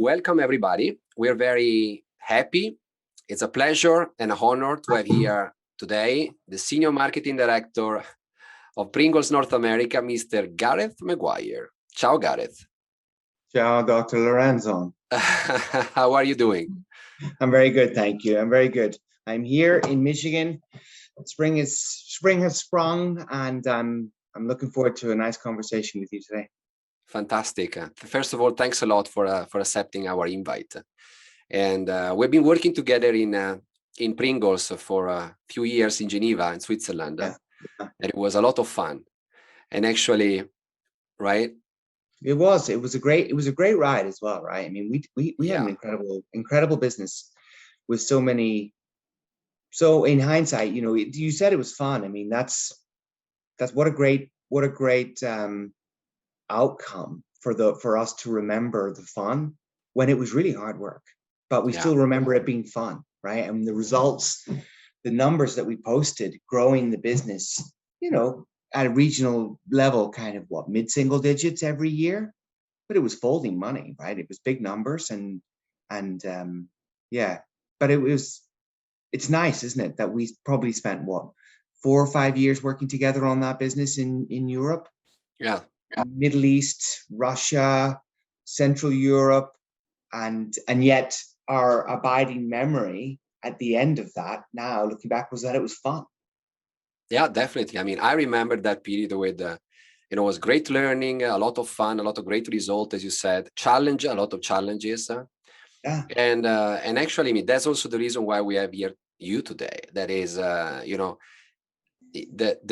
welcome everybody. We're very happy. It's a pleasure and an honor to have here today the Senior Marketing Director of Pringles North America, Mr. Gareth Maguire. Ciao, Gareth. Ciao, Dr. Lorenzo. How are you doing? I'm very good, thank you. I'm very good. I'm here in Michigan. Spring has sprung, and I'm looking forward to a nice conversation with you today. Fantastic. First of all, thanks a lot for accepting our invite. And we've been working together in Pringles for a few years in Geneva, in Switzerland. Yeah. And it was a lot of fun. And actually, right? It was a great ride as well, right? I mean, we had an incredible business with so many. So in hindsight, you said it was fun. I mean, that's what a great outcome for us to remember the fun when it was really hard work, but we still remember it being fun, right? And the results, the numbers that we posted, growing the business, at a regional level, kind of mid-single digits every year, but it was folding money, right? It was big numbers and but it's nice, isn't it, that we probably spent 4 or 5 years working together on that business in Europe. Yeah. Middle East, Russia, Central Europe, and yet our abiding memory at the end of that, now looking back, was that it was fun. Yeah, definitely. I mean, I remember that period with, it was great learning, a lot of fun, a lot of great results, as you said, a lot of challenges. Yeah. And actually, I mean, that's also the reason why we have here you today. That is, the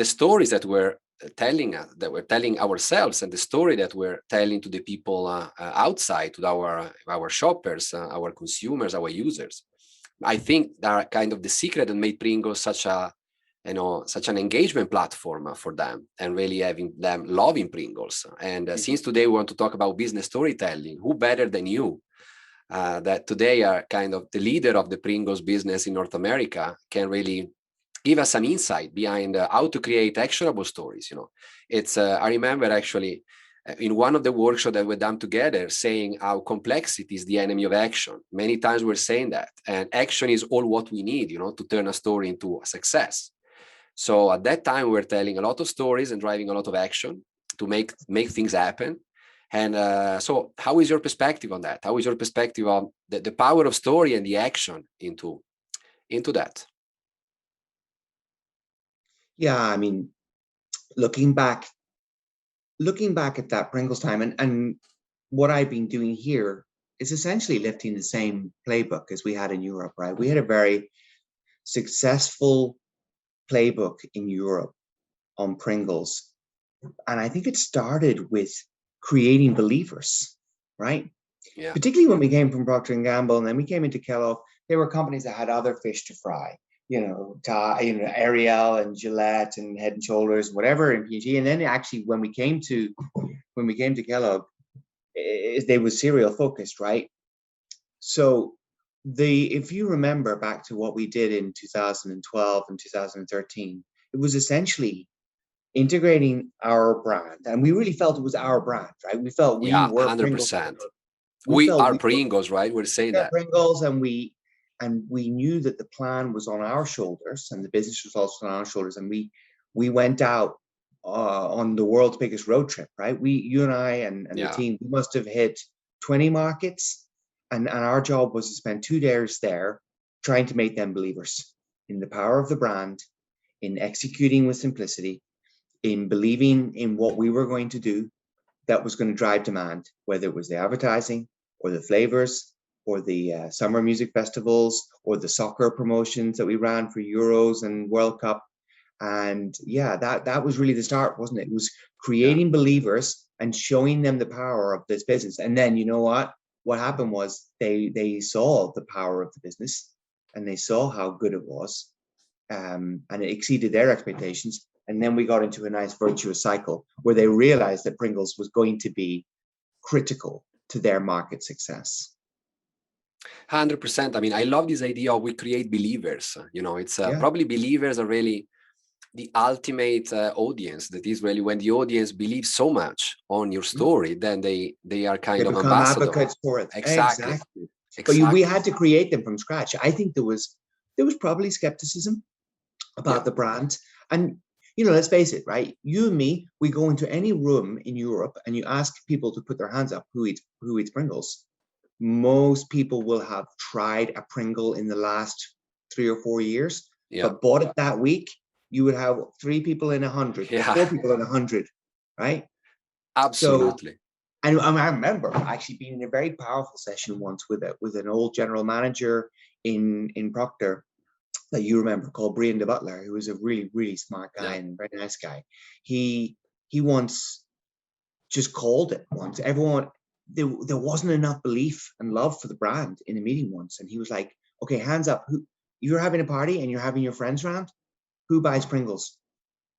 stories that we're telling ourselves, and the story that we're telling to the people outside, to our shoppers, our consumers, our users. I think that are kind of the secret that made Pringles such an engagement platform for them, and really having them loving Pringles. And since today we want to talk about business storytelling, who better than you, that today are kind of the leader of the Pringles business in North America, can really give us some insight behind how to create actionable stories. It's I remember actually in one of the workshops that we've done together, saying how complexity is the enemy of action. Many times we're saying that, and action is all what we need, to turn a story into a success. So at that time, we were telling a lot of stories and driving a lot of action to make things happen. And so how is your perspective on that? How is your perspective on the power of story and the action into that? Yeah, I mean, looking back at that Pringles time, and what I've been doing here is essentially lifting the same playbook as we had in Europe, right? We had a very successful playbook in Europe on Pringles. And I think it started with creating believers, right? Yeah. Particularly when we came from Procter & Gamble, and then we came into Kellogg, there were companies that had other fish to fry, Ariel and Gillette and Head and Shoulders, whatever in P&G. And then actually when we came to Kellogg, they were cereal focused, right? So if you remember back to what we did in 2012 and 2013, it was essentially integrating our brand, and we really felt it was our brand, right? We felt we were 100%. We are Pringles, right? We're saying that Pringles, and we knew that the plan was on our shoulders, and the business was also on our shoulders. And we went out on the world's biggest road trip, right? You and I and the team, we must have hit 20 markets, and our job was to spend 2 days there trying to make them believers in the power of the brand, in executing with simplicity, in believing in what we were going to do that was going to drive demand, whether it was the advertising or the flavors or the summer music festivals or the soccer promotions that we ran for Euros and World Cup. And that was really the start, wasn't it? It was creating believers and showing them the power of this business. And then, you know what happened was they saw the power of the business, and they saw how good it was, and it exceeded their expectations. And then we got into a nice virtuous cycle where they realized that Pringles was going to be critical to their market success. 100%. I mean, I love this idea of we create believers. It's probably believers are really the ultimate audience. That is really when the audience believes so much on your story, then they are kind They of become ambassador. advocates for it. Exactly. But we had to create them from scratch. I think there was probably skepticism about the brand. And, you know, let's face it, right? You and me, we go into any room in Europe and you ask people to put their hands up who eats Pringles. Most people will have tried a Pringle in the last 3 or 4 years, but bought it that week. You would have 3 people in 100, 4 people in 100, right? Absolutely. So, and I remember actually being in a very powerful session once with an old general manager in Procter that you remember, called Brian de Butler, who was a really, really smart guy and very nice guy. He once just called it once. Everyone, there wasn't enough belief and love for the brand in a meeting once. And he was like, okay, hands up. You're having a party and you're having your friends around? Who buys Pringles?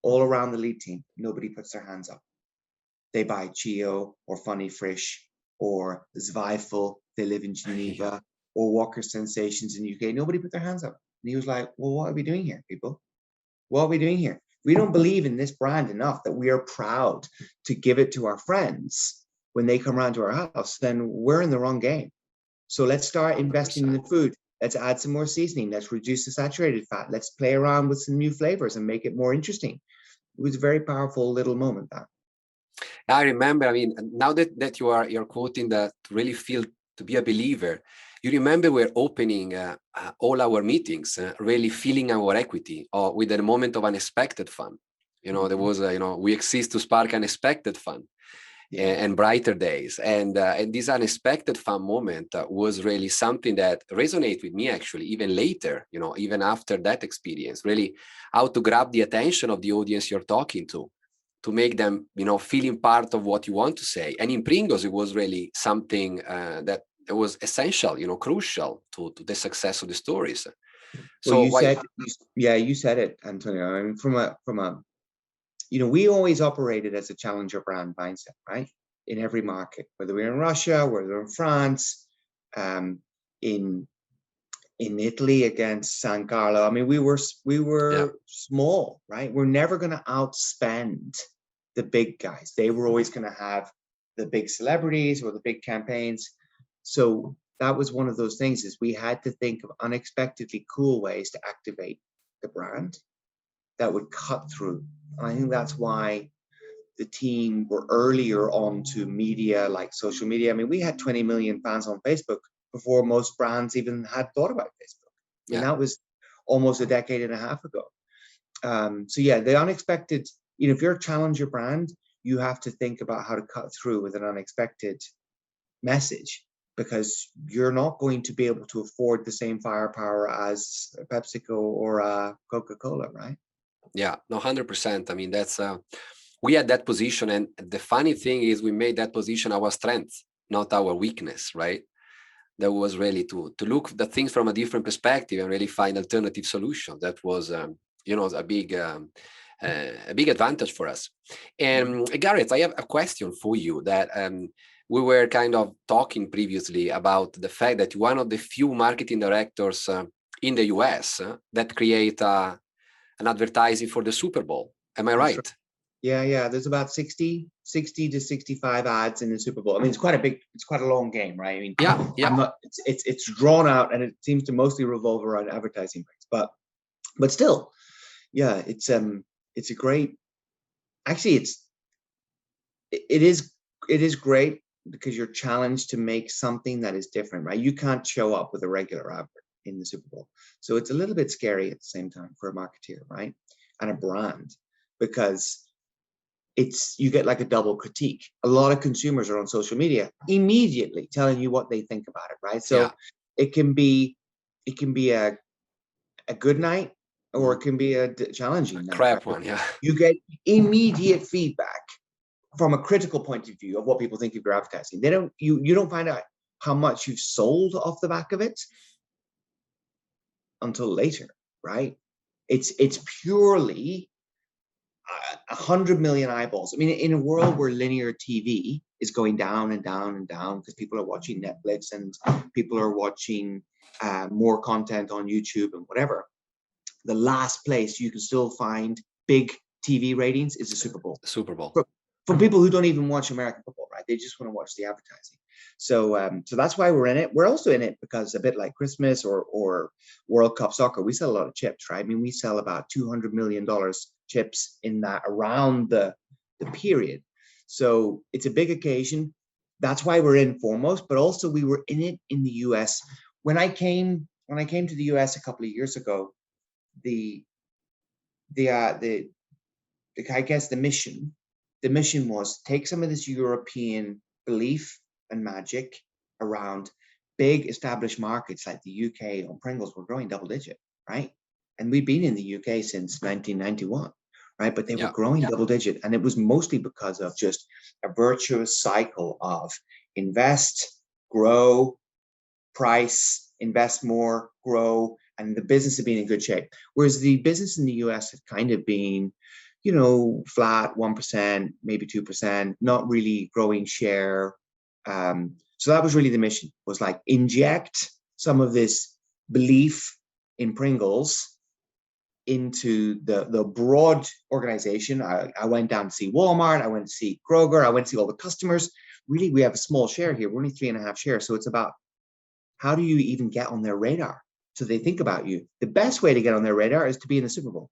All around the lead team, nobody puts their hands up. They buy Chio or Funny Frisch or Zweifel. They live in Geneva, or Walker Sensations in UK. Nobody put their hands up. And he was like, well, what are we doing here, people? What are we doing here? We don't believe in this brand enough that we are proud to give it to our friends when they come around to our house, then we're in the wrong game. So let's start investing 100%. In the food. Let's add some more seasoning. Let's reduce the saturated fat. Let's play around with some new flavors and make it more interesting. It was a very powerful little moment, that. I remember, I mean, now that you're quoting that, to really feel to be a believer, you remember we're opening all our meetings, really feeling our equity, or with a moment of unexpected fun. You know, there was, we exist to spark unexpected fun and brighter days. And this unexpected fun moment was really something that resonated with me, actually, even later, even after that experience, really how to grab the attention of the audience you're talking to make them, feeling part of what you want to say. And in Pringles, it was really something that was essential, crucial to the success of the stories. So you said it, Antonio. I mean, from a, we always operated as a challenger brand mindset, right? In every market, whether we're in Russia, whether we're in France, in Italy against San Carlo. I mean, we were small, right? We're never going to outspend the big guys. They were always going to have the big celebrities or the big campaigns. So that was one of those things, is we had to think of unexpectedly cool ways to activate the brand that would cut through. And I think that's why the team were earlier on to media, like social media. I mean, we had 20 million fans on Facebook before most brands even had thought about Facebook. I mean, that was almost a decade and a half ago. So yeah, the unexpected, if you're a challenger brand, you have to think about how to cut through with an unexpected message, because you're not going to be able to afford the same firepower as PepsiCo or Coca-Cola, right? Yeah, no, 100%. I mean, that's we had that position, and the funny thing is we made that position our strength, not our weakness, right? That was really to look at things from a different perspective and really find alternative solutions. That was, a big advantage for us. And Gareth, I have a question for you that we were kind of talking previously about the fact that one of the few marketing directors in the US that create an advertising for the Super Bowl. Am I right? Right. Yeah. There's about 60 to 65 ads in the Super Bowl. I mean, it's quite a long game, right? I mean, it's drawn out, and it seems to mostly revolve around advertising breaks, but still, yeah, it's a great, actually, it is great because you're challenged to make something that is different, right? You can't show up with a regular advert in the Super Bowl. So it's a little bit scary at the same time for a marketeer, right? And a brand, because you get like a double critique. A lot of consumers are on social media immediately telling you what they think about it, right? So it can be a good night, or it can be a challenging night. Crap one, yeah. You get immediate feedback from a critical point of view of what people think of your advertising. You don't find out how much you've sold off the back of it until later, right? It's purely 100 million eyeballs. I mean, in a world where linear TV is going down and down and down because people are watching Netflix and people are watching more content on YouTube and whatever, the last place you can still find big TV ratings is the Super Bowl. Super Bowl. For people who don't even watch American football, right? They just want to watch the advertising. So that's why we're in it. We're also in it because a bit like Christmas or World Cup soccer, we sell a lot of chips, right? I mean, we sell about $200 million chips in that around the period. So it's a big occasion. That's why we're in foremost, but also we were in it in the US. When I came to the US a couple of years ago, I guess the mission was take some of this European belief and magic around big established markets like the UK on Pringles were growing double digit, right? And we've been in the UK since 1991, right? But they were growing double digit. And it was mostly because of just a virtuous cycle of invest, grow, price, invest more, grow, and the business had been in good shape. Whereas the business in the US had kind of been, flat, 1%, maybe 2%, not really growing share. So that was really the mission, was like inject some of this belief in Pringles into the broad organization. I went down to see Walmart, I went to see Kroger, I went to see all the customers. Really, we have a small share here. We're only 3.5 shares. So it's about how do you even get on their radar so they think about you? The best way to get on their radar is to be in the Super Bowl.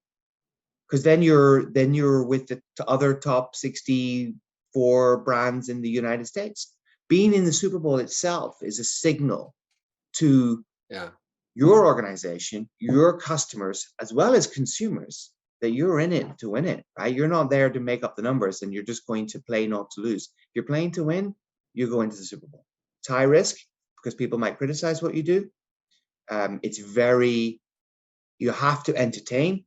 Because then you're with the other top 64 brands in the United States. Being in the Super Bowl itself is a signal to your organization, your customers, as well as consumers, that you're in it to win it, right? You're not there to make up the numbers and you're just going to play not to lose. If you're playing to win, you go into the Super Bowl. It's high risk because people might criticize what you do. You have to entertain.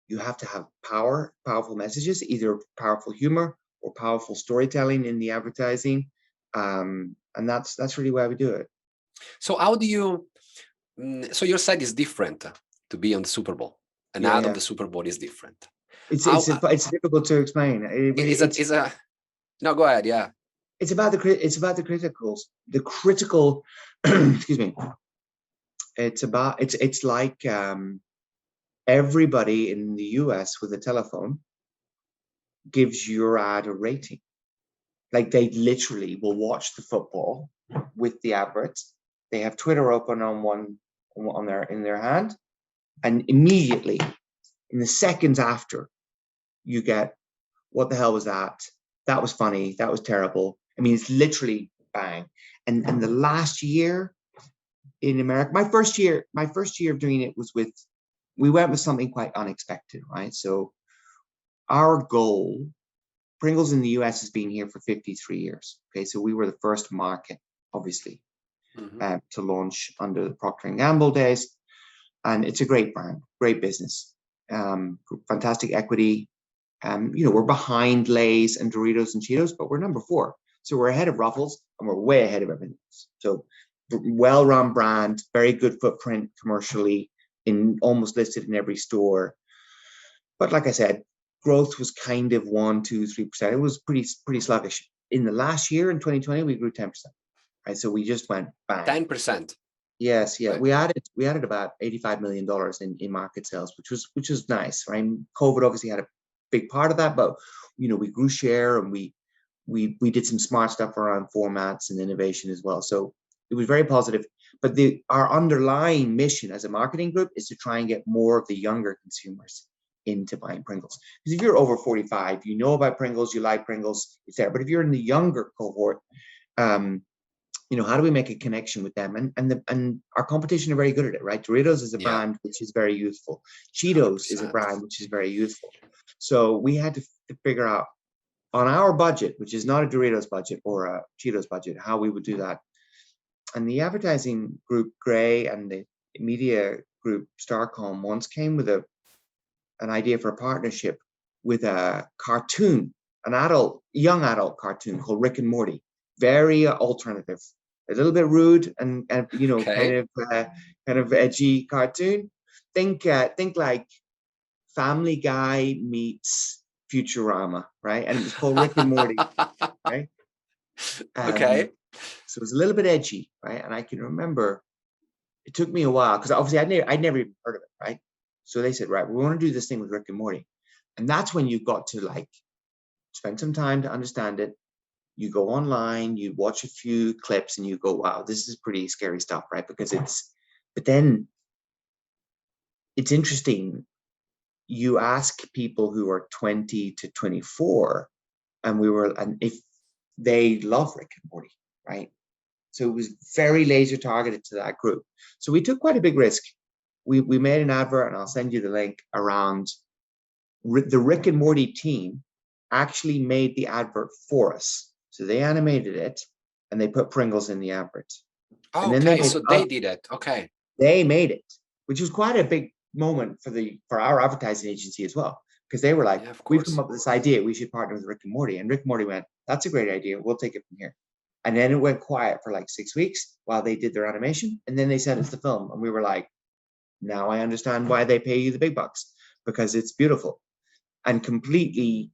You have to have powerful messages, either powerful humor or powerful storytelling in the advertising. And that's really why we do it. So how do you, so your side is different to be on the Super Bowl. An ad on the Super Bowl is different. It's difficult to explain. No, go ahead. Yeah. It's about the critical, excuse me. It's like, everybody in the US with a telephone gives your ad a rating. Like they literally will watch the football with the adverts. They have Twitter open in their hand, and immediately in the seconds after, you get, what the hell was that? That was funny. That was terrible. I mean, it's literally bang. And the last year in America, my first year of doing it was we went with something quite unexpected, right? So our goal, Pringles in the US has been here for 53 years. Okay, so we were the first market, obviously, to launch under the Procter & Gamble days. And it's a great brand, great business, fantastic equity. We're behind Lay's and Doritos and Cheetos, but we're number 4. So we're ahead of Ruffles and we're way ahead of everything else. So well-run brand, very good footprint commercially, almost listed in every store. But like I said, growth was kind of 1%, 2%, 3%. It was pretty sluggish. In the last year, in 2020, we grew 10%. Right, so we just went bang. 10%. Yes, yeah. Right. We added about $85 million in market sales, which was nice. Right, and COVID obviously had a big part of that, but we grew share and we did some smart stuff around formats and innovation as well. So it was very positive. But our underlying mission as a marketing group is to try and get more of the younger consumers into buying Pringles. Because if you're over 45, you know about Pringles, you like Pringles, it's there. But if you're in the younger cohort, how do we make a connection with them? And our competition are very good at it, right? Doritos is a brand which is very youthful. Cheetos 100%. Is a brand which is very youthful. So we had to figure out on our budget, which is not a Doritos budget or a Cheetos budget, how we would do that. And the advertising group, Gray, and the media group, Starcom, once came with an idea for a partnership with a cartoon, young adult cartoon called Rick and Morty. Very alternative, a little bit rude and kind of edgy cartoon. Think like Family Guy meets Futurama, right? And it was called Rick and Morty, right? Okay. So it was a little bit edgy, right? And I can remember it took me a while because obviously I'd never even heard of it, right? So they said, right, we want to do this thing with Rick and Morty. And that's when you've got to like spend some time to understand it. You go online, you watch a few clips and you go, wow, this is pretty scary stuff, right? Because but then it's interesting. You ask people who are 20 to 24, and if they love Rick and Morty, right? So it was very laser targeted to that group. So we took quite a big risk. We made an advert, and I'll send you the link, around the Rick and Morty team actually made the advert for us. So they animated it and they put Pringles in the advert. Oh, And then okay, so they did it. Okay. they made it, which was quite a big moment for our advertising agency as well, because they were like, Yeah, of we've course. come up with this idea, we should partner with Rick and Morty. And Rick and Morty went, that's a great idea, we'll take it from here. And then it went quiet for like 6 weeks while they did their animation, and then they sent us the film, and we were like, now I understand why they pay you the big bucks, because it's beautiful and completely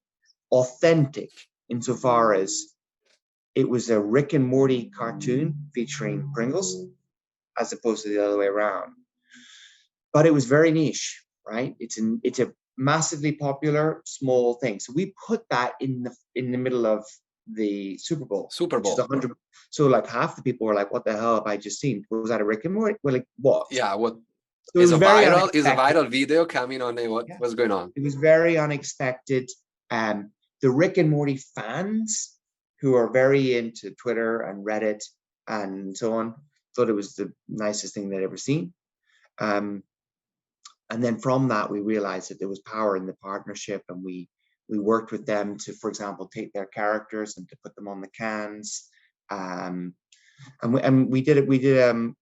authentic, insofar as it was a Rick and Morty cartoon featuring Pringles, as opposed to the other way around. But it was very niche, right? It's a massively popular small thing. So we put that in the middle of the Super Bowl. Super which is Bowl. 100. So like half the people were like, "What the hell have I just seen? Was that a Rick and Morty?" We're like, "What?" Yeah, what So it is was a very viral unexpected. video coming on? Yeah. What's going on? It was very unexpected. The Rick and Morty fans, who are very into Twitter and Reddit and so on, thought it was the nicest thing they'd ever seen. And then from that, we realized that there was power in the partnership, and we worked with them to, for example, take their characters and to put them on the cans. And we did it.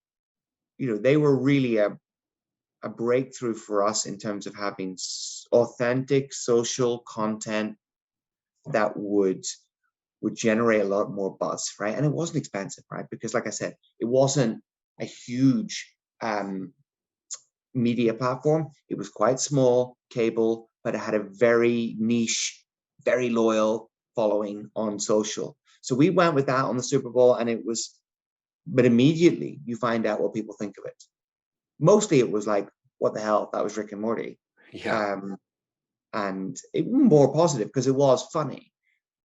They were really a breakthrough for us in terms of having authentic social content that would generate a lot more buzz, right? And it wasn't expensive, right? Because like I said, it wasn't a huge media platform. It was quite small, cable, but it had a very niche, very loyal following on social. So we went with that on the Super Bowl, and but immediately you find out what people think of it. Mostly it was like, what the hell, that was Rick and Morty. Yeah. And it was more positive because it was funny.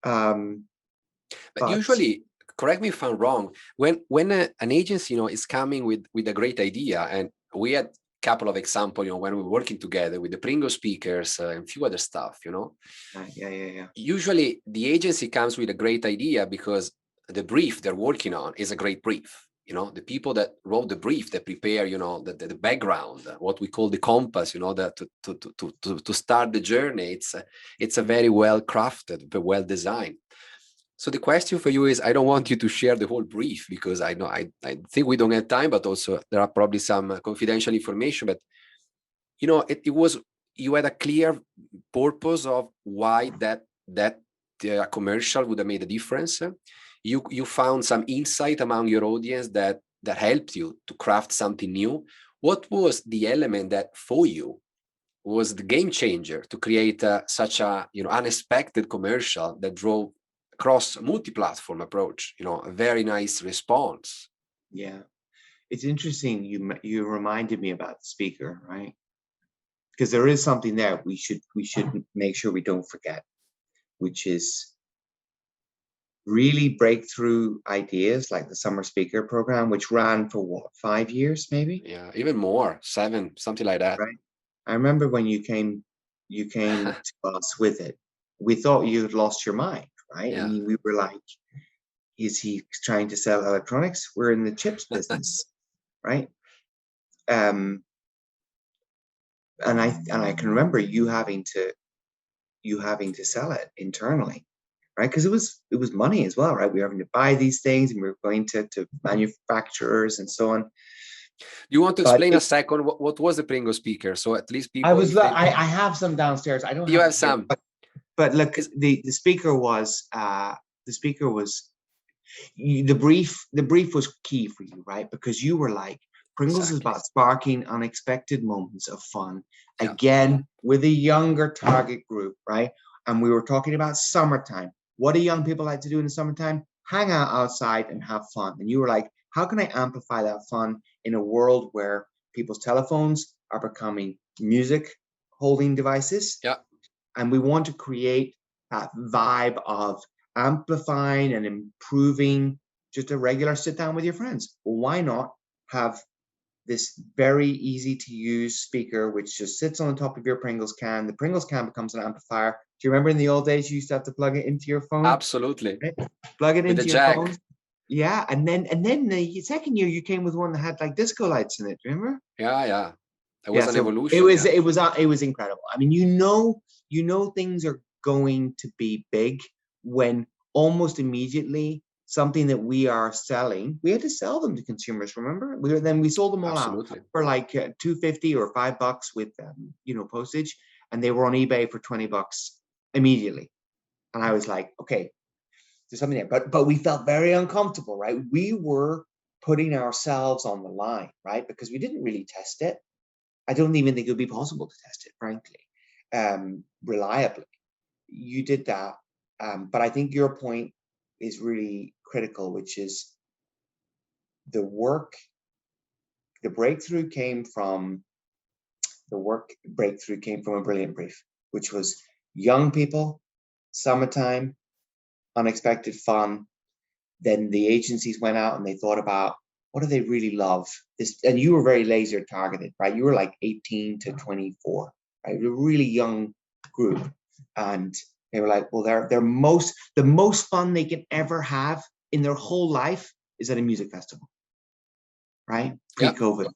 But usually, correct me if I'm wrong, when an agency, is coming with a great idea, and we had a couple of examples, when we were working together with the Pringles speakers and a few other stuff, Yeah. Usually the agency comes with a great idea because the brief they're working on is a great brief. The people that wrote the brief, that prepare, the background, what we call the compass, that to start the journey, it's a very well crafted, but well designed. So the question for you is, I don't want you to share the whole brief, because I know I think we don't have time, but also there are probably some confidential information. But it was, you had a clear purpose of why that commercial would have made a difference. You found some insight among your audience that helped you to craft something new. What was the element that for you was the game changer to create such a unexpected commercial that drove across multi-platform approach, a very nice response? Yeah, it's interesting. You reminded me about the speaker, right? Because there is something there we should make sure we don't forget, which is really breakthrough ideas like the summer speaker program, which ran for what, 5 years, maybe? Yeah, even more, 7, something like that. Right. I remember when you came to us with it, we thought you had lost your mind, right? Yeah. And we were like, is he trying to sell electronics? We're in the chips business, right? And I can remember you having to sell it internally, right? Because it was money as well, right? We were having to buy these things, and we were going to manufacturers and so on. You want to explain a second what was the Pringles speaker, so at least people? I have some downstairs. I don't. You have some, but look, the speaker was the brief was key for you, right? Because you were like, Pringles is about sparking unexpected moments of fun, again, with a younger target group, right? And we were talking about summertime. What do young people like to do in the summertime? Hang out outside and have fun. And you were like, how can I amplify that fun in a world where people's telephones are becoming music holding devices? Yeah. And we want to create that vibe of amplifying and improving just a regular sit down with your friends. Well, why not have this very easy to use speaker, which just sits on the top of your Pringles can. The Pringles can becomes an amplifier. Do you remember in the old days, you used to have to plug it into your phone? Absolutely. Right? Plug it With into the your jack. phone. Yeah. And then the second year you came with one that had like disco lights in it. Remember? Yeah. It was an So evolution. it was incredible. I mean, you know things are going to be big when almost immediately something that we are selling, we had to sell them to consumers. Remember, then we sold them all Absolutely. out for like $2.50 or $5 with postage, and they were on eBay for $20 immediately. And I was like, okay, there's something there, but we felt very uncomfortable, right? We were putting ourselves on the line, right? Because we didn't really test it. I don't even think it would be possible to test it, frankly, reliably. You did that. But I think your point is really critical, which is the breakthrough came from a brilliant brief, which was young people, summertime, unexpected fun. Then the agencies went out and they thought about, what do they really love? This, and you were very laser targeted, right? You were like 18 to 24, right? You're a really young group. And they were like, well, the most fun they can ever have in their whole life is at a music festival, right? Pre-COVID.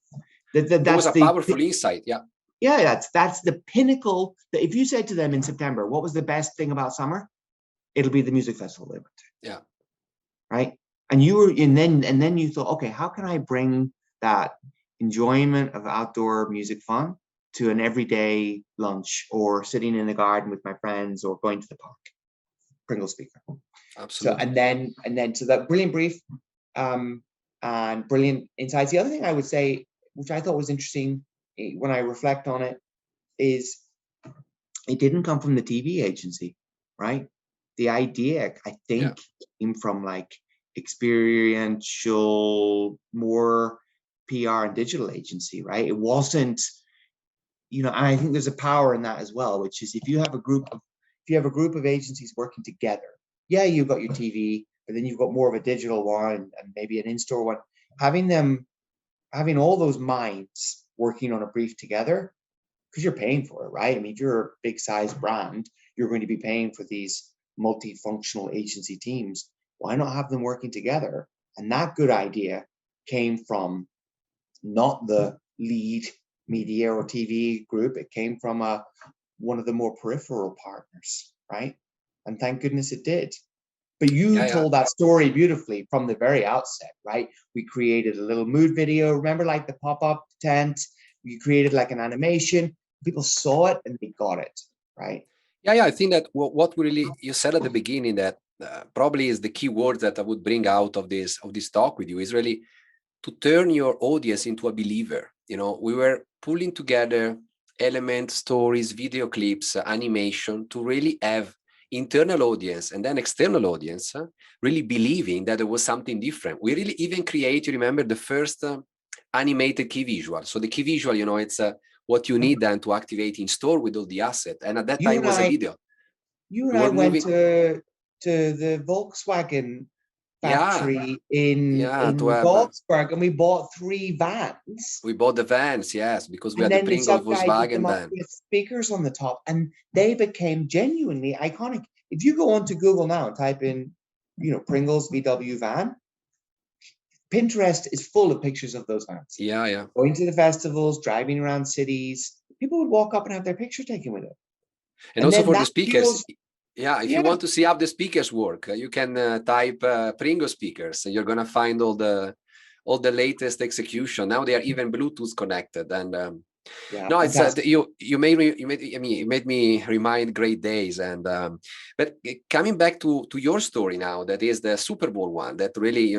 That was a powerful insight. Yeah. Yeah, that's the pinnacle. That if you said to them in September, what was the best thing about summer? It'll be the music festival they went to. Yeah. Right. And then you thought, okay, how can I bring that enjoyment of outdoor music fun to an everyday lunch or sitting in the garden with my friends or going to the park? Pringles speaker. Absolutely. So that brilliant brief and brilliant insights. The other thing I would say, which I thought was interesting when I reflect on it, is it didn't come from the TV agency, right? The idea, I think, came from like experiential, more PR and digital agency, right? It wasn't, and I think there's a power in that as well, which is if you have a group of agencies working together, you've got your TV, but then you've got more of a digital one and maybe an in-store one. Having all those minds working on a brief together, because you're paying for it, right? I mean, if you're a big size brand, you're going to be paying for these multifunctional agency teams. Why not have them working together? And that good idea came from not the lead media or TV group. It came from one of the more peripheral partners, right? And thank goodness it did. But you told that story beautifully from the very outset, right? We created a little mood video. Remember, like the pop-up tent? We created like an animation. People saw it and they got it, right? Yeah. I think that what really you said at the beginning that probably is the key word that I would bring out of this talk with you is really to turn your audience into a believer. We were pulling together elements, stories, video clips, animation to really have internal audience and then external audience really believing that there was something different. We really even create, you remember, the first animated key visual. So the key visual, it's what you need then to activate in store with all the asset. And at that time it was a video. You and I went to the Volkswagen factory in Volkswagen, and we bought 3 vans. We bought the vans, yes, because we had the Pringles Volkswagen van with speakers on the top, and they became genuinely iconic. If you go onto Google now and type in, Pringles VW van, Pinterest is full of pictures of those vans. Yeah. Going to the festivals, driving around cities, people would walk up and have their picture taken with it. And also for the speakers. If you want to see how the speakers work, you can type Pringles speakers, and you're gonna find all the latest execution. Now they are even Bluetooth connected, and no, it's you made me remind great days. And but coming back to your story now, that is the Super Bowl one that really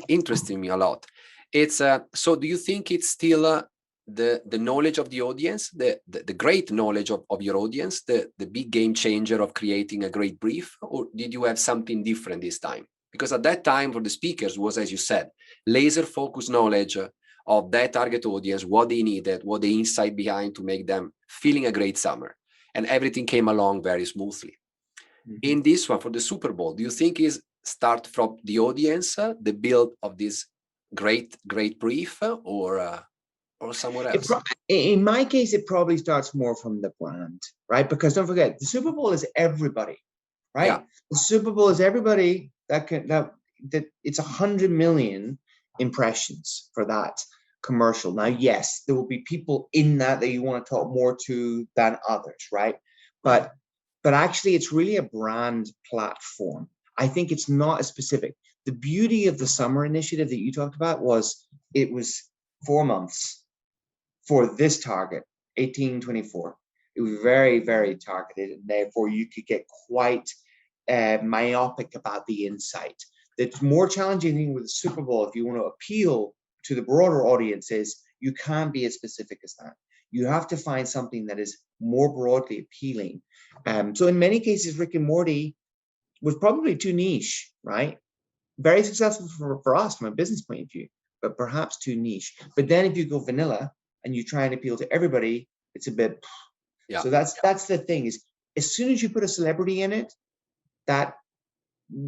interesting me a lot. It's so do you think it's still the knowledge of the audience, the great knowledge of your audience, the big game changer of creating a great brief, or did you have something different this time? Because at that time for the speakers was, as you said, laser focused knowledge of that target audience, what they needed, what the insight behind to make them feeling a great summer. And everything came along very smoothly. In this one, for the Super Bowl, do you think is start from the audience, the build of this great brief, or somewhere else? In my case, it probably starts more from the brand, right? Because don't forget, the Super Bowl is everybody, right? Yeah. The Super Bowl is everybody that it's 100 million impressions for that commercial. Now, yes, there will be people in that you want to talk more to than others, right? But actually, it's really a brand platform. I think it's not as specific. The beauty of the summer initiative that you talked about was it was 4 months for this target, 1824. It was very, very targeted, and therefore you could get quite myopic about the insight. The more challenging thing with the Super Bowl, if you want to appeal to the broader audience, is you can't be as specific as that. You have to find something that is more broadly appealing. So in many cases, Rick and Morty was probably too niche, right? Very successful for us from a business point of view, but perhaps too niche. But then if you go vanilla and you try and appeal to everybody, it's a bit. Yeah. So that's the thing, is as soon as you put a celebrity in it, that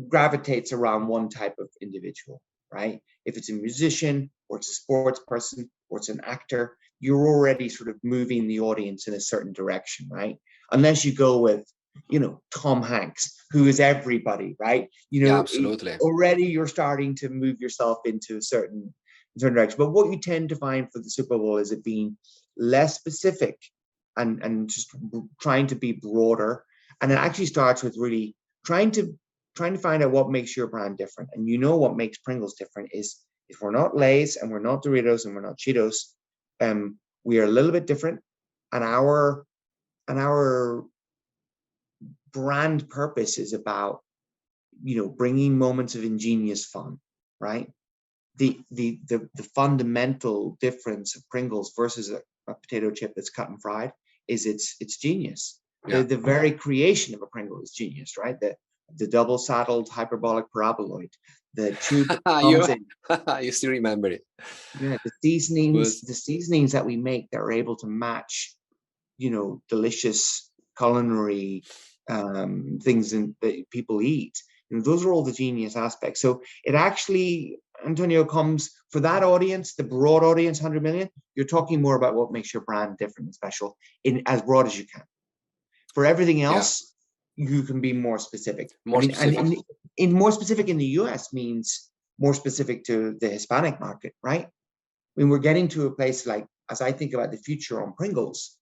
gravitates around one type of individual, right? If it's a musician or it's a sports person or it's an actor, you're already sort of moving the audience in a certain direction, right? Unless you go with, Tom Hanks, who is everybody, right? Yeah, absolutely. Already you're starting to move yourself into a certain direction. But what you tend to find for the Super Bowl is it being less specific and just trying to be broader. And it actually starts with really trying to find out what makes your brand different. And what makes Pringles different is if we're not Lay's and we're not Doritos and we're not Cheetos, we are a little bit different. And our brand purpose is about, bringing moments of ingenious fun, right? The fundamental difference of Pringles versus a potato chip that's cut and fried is it's genius. Yeah. The very creation of a Pringle is genius, right? The double-saddled hyperbolic paraboloid, the tube that comes in. You still remember it? Yeah, the seasonings that we make that are able to match, delicious culinary things that people eat. Those are all the genius aspects. So it actually, Antonio, comes for that audience, the broad audience, 100 million. You're talking more about what makes your brand different and special in as broad as you can. For everything else, you can be more specific. And in more specific in the US means more specific to the Hispanic market, right? When we're getting to a place like, as I think about the future on Pringles,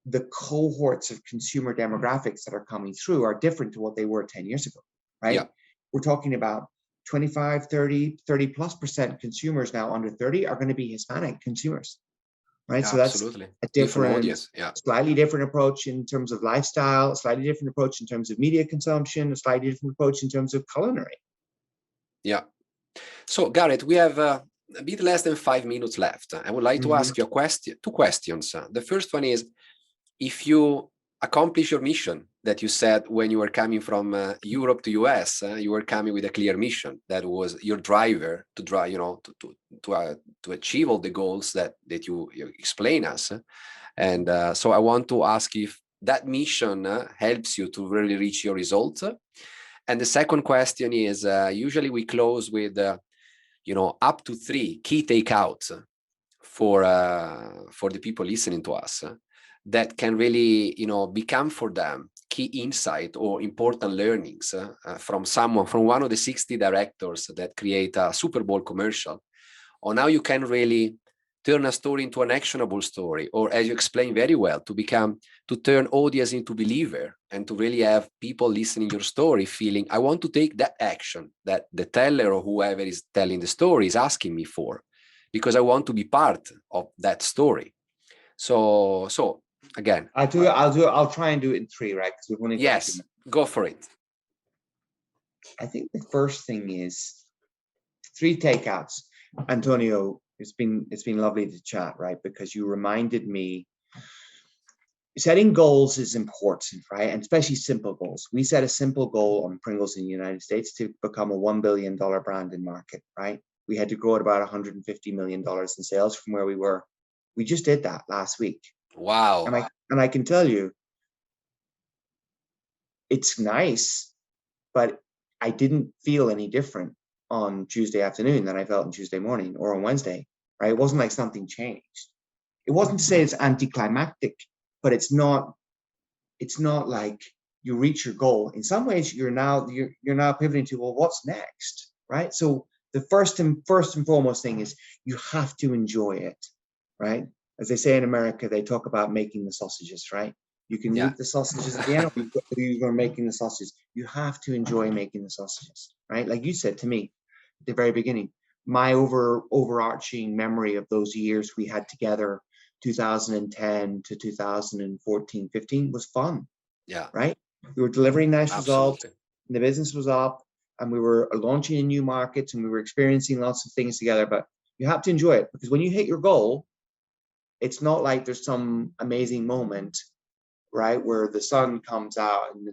the cohorts of consumer demographics that are coming through are different to what they were 10 years ago, right? Yeah. We're talking about 25, 30+% consumers now under 30 are going to be Hispanic consumers, right? Yeah, so that's absolutely a different audience, slightly different approach in terms of lifestyle, a slightly different approach in terms of media consumption, a slightly different approach in terms of culinary. Yeah. So Gareth, we have a bit less than 5 minutes left. I would like to ask you two questions. The first one is, if you accomplish your mission that you said when you were coming from Europe to US, you were coming with a clear mission that was your driver to drive, to achieve all the goals that you explain us. And so I want to ask if that mission helps you to really reach your results. And the second question is, usually we close with, up to 3 key takeouts for the people listening to us. That can really, become for them key insight or important learnings from one of the 60 directors that create a Super Bowl commercial, on how you can really turn a story into an actionable story, or as you explained very well, to turn audience into believer, and to really have people listening your story feeling, I want to take that action that the teller or whoever is telling the story is asking me for, because I want to be part of that story. So again, I'll try and do it in 3, right? Because we've only got yes, go for it. I think the first thing is 3 takeouts. Antonio, it's been lovely to chat, right? Because you reminded me, setting goals is important, right? And especially simple goals. We set a simple goal on Pringles in the United States to become a $1 billion brand in market, right? we had to grow at about $150 million in sales from where we were. We just did that last week. Wow. And I can tell you, it's nice, but I didn't feel any different on Tuesday afternoon than I felt on Tuesday morning or on Wednesday, right? It wasn't like something changed. It wasn't to say it's anticlimactic, but it's not like you reach your goal. In some ways, you're now pivoting to, well, what's next, right? So the first and foremost thing is you have to enjoy it, right? As they say in America, they talk about making the sausages, right? You can eat the sausages at the end, or you're making the sausages. You have to enjoy making the sausages, right? Like you said to me at the very beginning, my overarching memory of those years we had together, 2010 to 2014, 15, was fun. Yeah. Right? We were delivering nice results, and the business was up, and we were launching in new markets, and we were experiencing lots of things together. But you have to enjoy it, because when you hit your goal, it's not like there's some amazing moment, right, where the sun comes out and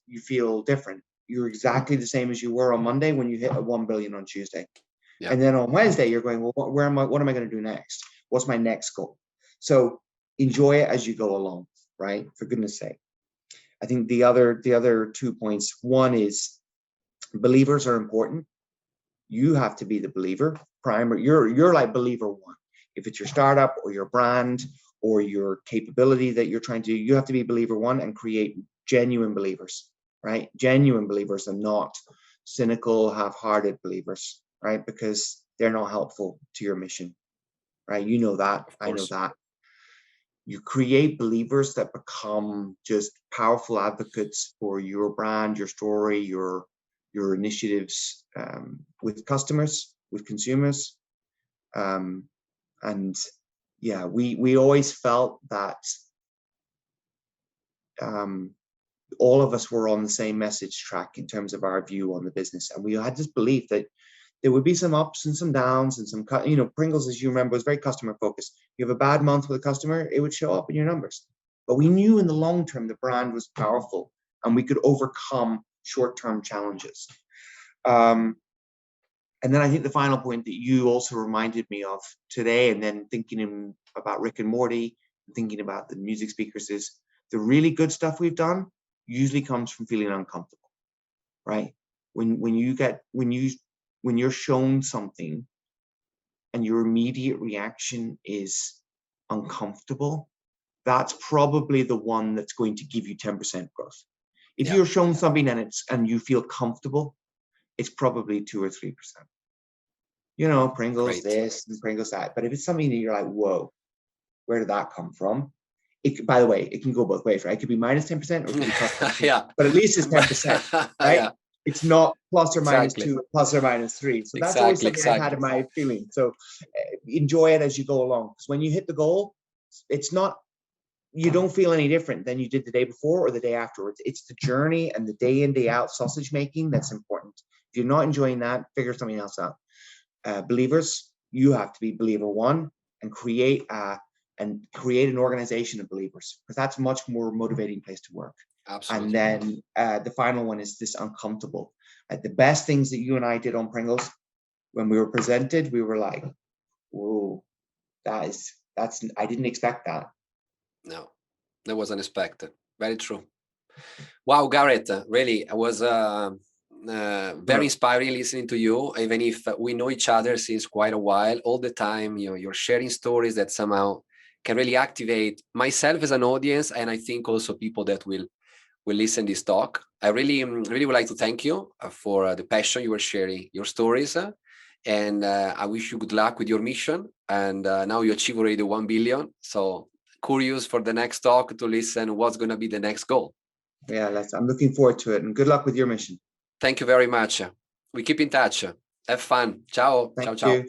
you feel different. You're exactly the same as you were on Monday when you hit a 1 billion on Tuesday. Yeah. And then on Wednesday, you're going, well, what am I going to do next? What's my next goal? So enjoy it as you go along, right? For goodness sake. I think the other 2 points. One is believers are important. You have to be the believer. You're like believer one. If it's your startup or your brand or your capability that you're trying to do, you have to be believer one and create genuine believers, right? Genuine believers, and not cynical, half-hearted believers, right? Because they're not helpful to your mission, right? You know that. I know that. You create believers that become just powerful advocates for your brand, your story, your initiatives, with customers, with consumers. And yeah, we always felt that all of us were on the same message track in terms of our view on the business. And we had this belief that there would be some ups and some downs and some, Pringles, as you remember, was very customer focused. You have a bad month with a customer, it would show up in your numbers. But we knew in the long term, the brand was powerful and we could overcome short-term challenges. And then I think the final point that you also reminded me of today, and then thinking about Rick and Morty, thinking about the music speakers, is the really good stuff we've done usually comes from feeling uncomfortable, right? When you're shown something and your immediate reaction is uncomfortable, that's probably the one that's going to give you 10% growth. If you're shown something and you feel comfortable, it's probably 2 or 3%. Pringles this and Pringles that. But if it's something that you're like, whoa, where did that come from? By the way, it can go both ways, right? It could be minus 10% or it could be plus 10%. But at least it's 10%, right? It's not plus or minus 2 or plus or minus 3. So that's always something I had in my feeling. So enjoy it as you go along. Because when you hit the goal, you don't feel any different than you did the day before or the day afterwards. It's the journey and the day in, day out sausage making that's important. If you're not enjoying that, figure something else out. Believers, you have to be believer one and create an organization of believers, because that's a much more motivating place to work. Absolutely. And then the final one is this uncomfortable. The best things that you and I did on Pringles, when we were presented, we were like, whoa, I didn't expect that. No, that was unexpected. Very true. Wow, Gareth, really, I was very inspiring listening to you, even if we know each other since quite a while. All the time, you're sharing stories that somehow can really activate myself as an audience, and I think also people that will listen this talk. I really would like to thank you for the passion you were sharing your stories, and I wish you good luck with your mission. And now you achieve already 1 billion. So curious for the next talk to listen what's going to be the next goal. Yeah, I'm looking forward to it, and good luck with your mission. Thank you very much. We keep in touch. Have fun. Ciao. Ciao.